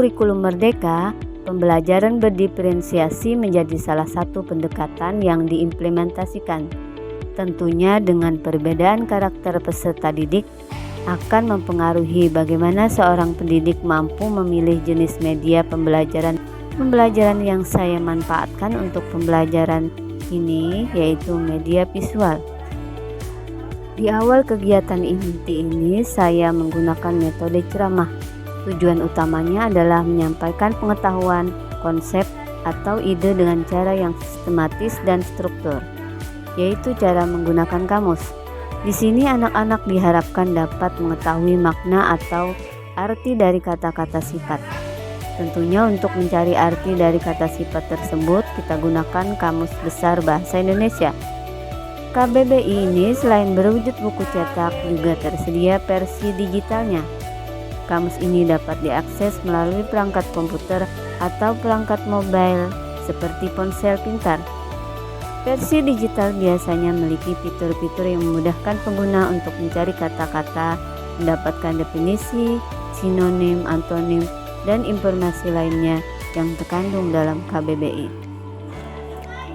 kurikulum merdeka, pembelajaran berdiferensiasi menjadi salah satu pendekatan yang diimplementasikan. Tentunya dengan perbedaan karakter peserta didik akan mempengaruhi bagaimana seorang pendidik mampu memilih jenis media pembelajaran yang saya manfaatkan untuk pembelajaran ini, yaitu media visual. Di awal kegiatan inti ini saya menggunakan metode ceramah. Tujuan utamanya adalah menyampaikan pengetahuan, konsep, atau ide dengan cara yang sistematis dan struktur, yaitu cara menggunakan kamus. Di sini anak-anak diharapkan dapat mengetahui makna atau arti dari kata-kata sifat. Tentunya untuk mencari arti dari kata sifat tersebut, kita gunakan Kamus Besar Bahasa Indonesia. KBBI ini selain berwujud buku cetak, juga tersedia versi digitalnya. Kamus ini dapat diakses melalui perangkat komputer atau perangkat mobile seperti ponsel pintar. Versi digital biasanya memiliki fitur-fitur yang memudahkan pengguna untuk mencari kata-kata, mendapatkan definisi, sinonim, antonim, dan informasi lainnya yang terkandung dalam KBBI.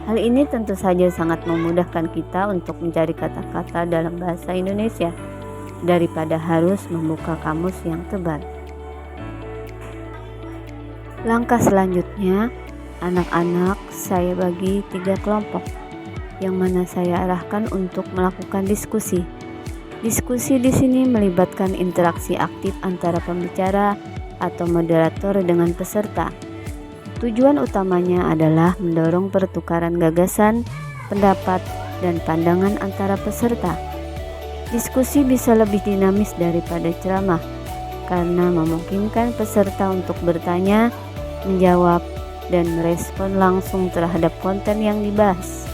Hal ini tentu saja sangat memudahkan kita untuk mencari kata-kata dalam bahasa Indonesia daripada harus membuka kamus yang tebal. Langkah selanjutnya, anak-anak saya bagi 3 kelompok, yang mana saya arahkan untuk melakukan diskusi. Diskusi di sini melibatkan interaksi aktif antara pembicara atau moderator dengan peserta. Tujuan utamanya adalah mendorong pertukaran gagasan, pendapat, dan pandangan antara peserta. Diskusi bisa lebih dinamis daripada ceramah karena memungkinkan peserta untuk bertanya, menjawab, dan merespon langsung terhadap konten yang dibahas.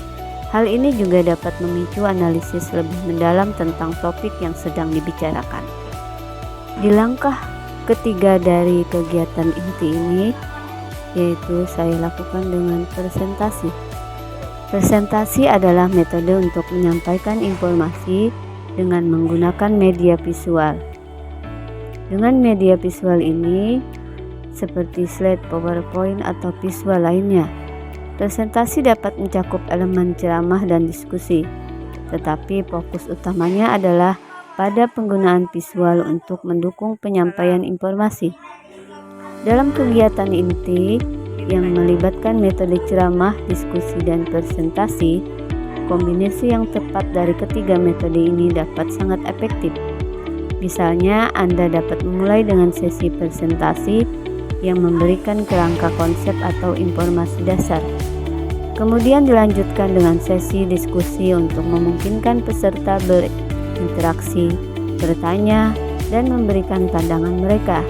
Hal ini juga dapat memicu analisis lebih mendalam tentang topik yang sedang dibicarakan. Di langkah ketiga dari kegiatan inti ini, yaitu saya lakukan dengan presentasi. Presentasi adalah metode untuk menyampaikan informasi dengan menggunakan media visual. Dengan media visual ini, seperti slide PowerPoint atau visual lainnya, presentasi dapat mencakup elemen ceramah dan diskusi, tetapi fokus utamanya adalah pada penggunaan visual untuk mendukung penyampaian informasi. Dalam kegiatan inti yang melibatkan metode ceramah, diskusi, dan presentasi, kombinasi yang tepat dari ketiga metode ini dapat sangat efektif. Misalnya, Anda dapat memulai dengan sesi presentasi yang memberikan kerangka konsep atau informasi dasar. Kemudian dilanjutkan dengan sesi diskusi untuk memungkinkan peserta berinteraksi, bertanya, dan memberikan pandangan mereka.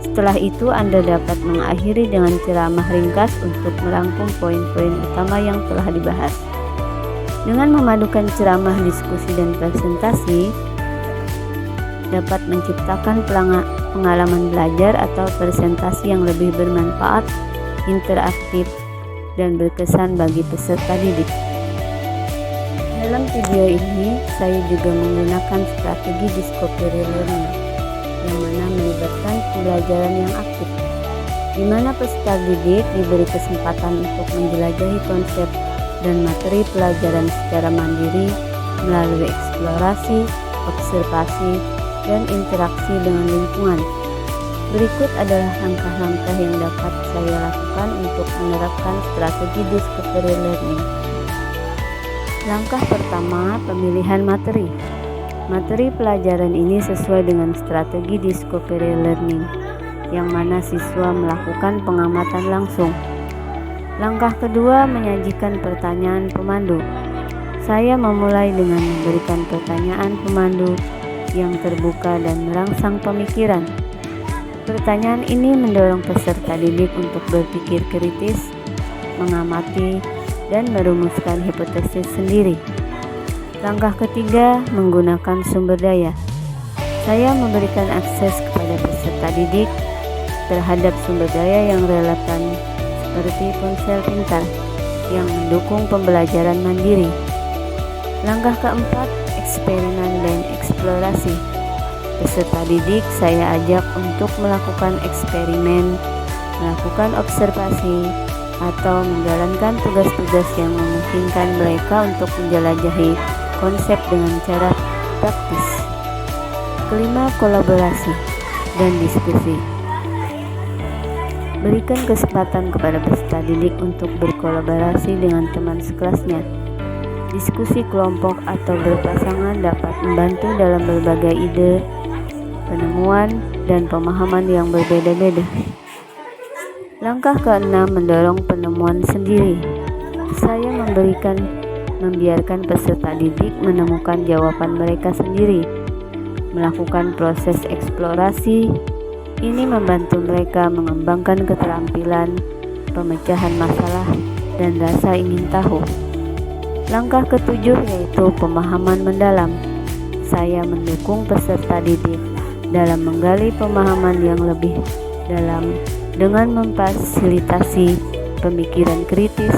Setelah itu Anda dapat mengakhiri dengan ceramah ringkas untuk merangkum poin-poin utama yang telah dibahas. Dengan memadukan ceramah, diskusi, dan presentasi, dapat menciptakan pengalaman belajar atau presentasi yang lebih bermanfaat, interaktif, dan berkesan bagi peserta didik. Dalam video ini, saya juga menggunakan strategi discovery learning, yang mana melibatkan pembelajaran yang aktif, di mana peserta didik diberi kesempatan untuk menjelajahi konsep dan materi pelajaran secara mandiri melalui eksplorasi, observasi, dan interaksi dengan lingkungan. Berikut adalah langkah-langkah yang dapat saya lakukan untuk menerapkan strategi discovery learning. Langkah pertama, pemilihan materi. Materi pelajaran ini sesuai dengan strategi discovery learning, yang mana siswa melakukan pengamatan langsung. Langkah kedua, menyajikan pertanyaan pemandu. Saya memulai dengan memberikan pertanyaan pemandu yang terbuka dan merangsang pemikiran. Pertanyaan ini mendorong peserta didik untuk berpikir kritis, mengamati, dan merumuskan hipotesis sendiri. Langkah ketiga, menggunakan sumber daya. Saya memberikan akses kepada peserta didik terhadap sumber daya yang relevan seperti ponsel pintar yang mendukung pembelajaran mandiri. Langkah keempat, eksperimen dan eksplorasi. Peserta didik saya ajak untuk melakukan eksperimen, melakukan observasi, atau menjalankan tugas-tugas yang memungkinkan mereka untuk menjelajahi konsep dengan cara praktis. Kelima, kolaborasi dan diskusi. Berikan kesempatan kepada peserta didik untuk berkolaborasi dengan teman sekelasnya. Diskusi kelompok atau berpasangan dapat membantu dalam berbagai ide, penemuan, dan pemahaman yang berbeda-beda. Langkah keenam, mendorong penemuan sendiri. Saya membiarkan peserta didik menemukan jawaban mereka sendiri. Melakukan proses eksplorasi, ini membantu mereka mengembangkan keterampilan, pemecahan masalah, dan rasa ingin tahu. Langkah ketujuh yaitu pemahaman mendalam. Saya mendukung peserta didik dalam menggali pemahaman yang lebih dalam dengan memfasilitasi pemikiran kritis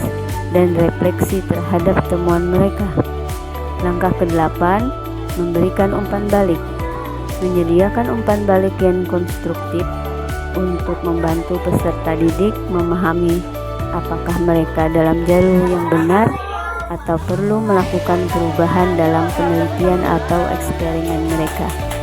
dan refleksi terhadap temuan mereka. Langkah ke-8, memberikan umpan balik. Menyediakan umpan balik yang konstruktif untuk membantu peserta didik memahami apakah mereka dalam jalur yang benar atau perlu melakukan perubahan dalam penelitian atau eksperimen mereka.